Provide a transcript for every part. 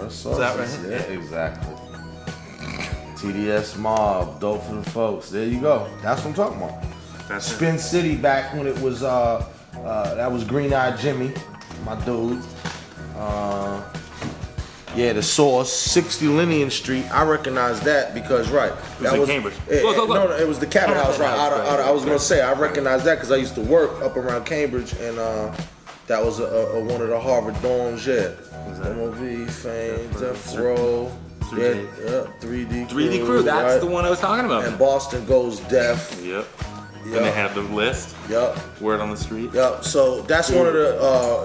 Is that right? Yeah, exactly. TDS Mob, dope for the folks. There you go. That's what I'm talking about. That's Spin City back when it was that was Green Eyed Jimmy, my dude. Yeah, the Source, 60 Linian Street. I recognize that because that was in Cambridge. No, it was the Cabot House, right? I was right. gonna say I recognize that because I used to work up around Cambridge, and that was one of the Harvard dorms. Yeah, MOV, Fame, Death Row. Yeah, 3D Crew, that's right? the one I was talking about. And Boston Goes Deaf. Yep. And they have the list. Yep. Word on the street. Yep. So that's one of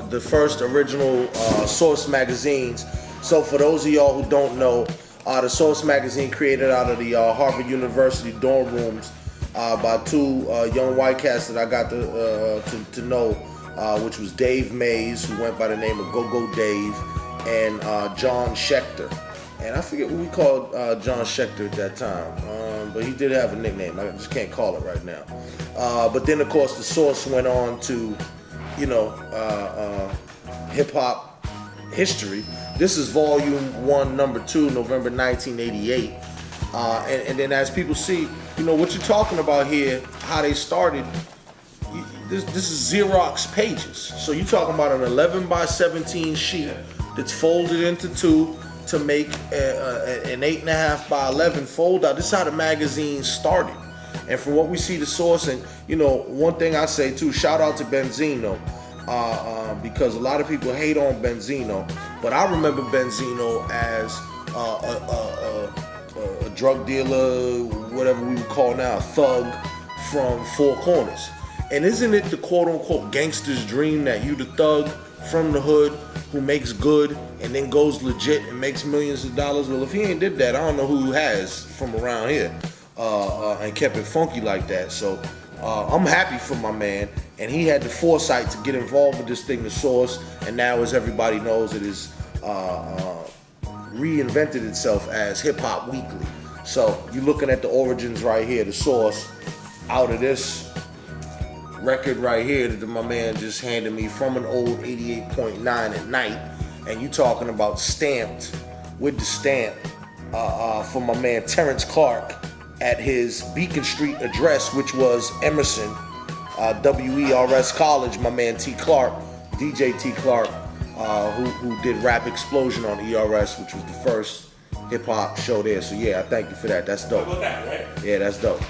the first original Source magazines. So for those of y'all who don't know, the Source magazine created out of the Harvard University dorm rooms by two young white cats that I got to know, which was Dave Mays, who went by the name of Go-Go Dave, and John Schechter. And I forget what we called John Schechter at that time, but he did have a nickname. I just can't call it right now. But then, of course, the Source went on to, hip-hop history. This is volume 1, number 2, November 1988. And then as people see, what you're talking about here, how they started, this is Xerox pages. So you're talking about an 11 by 17 sheet that's folded into two, to make an 8.5 by 11 fold out. This is how the magazine started. And from what we see the Source, and one thing I say too, shout out to Benzino, because a lot of people hate on Benzino, but I remember Benzino as a drug dealer, whatever we would call now, a thug from Four Corners. And isn't it the quote unquote gangster's dream that you the thug from the hood who makes good and then goes legit and makes millions of dollars? Well, if he ain't did that, I don't know who has from around here and kept it funky like that. So I'm happy for my man, and he had the foresight to get involved with this thing, the Source, and now, as everybody knows, it is reinvented itself as Hip Hop Weekly. So you're looking at the origins right here, the Source, out of this record right here that my man just handed me from an old 88.9 at night, and you talking about stamped with the stamp from my man Terrence Clark at his Beacon Street address, which was Emerson, WERS College. My man T. Clark, DJ T. Clark, who did Rap Explosion on ERS, which was the first hip hop show there. So yeah, I thank you for that. That's dope. How about that, right? Yeah, that's dope.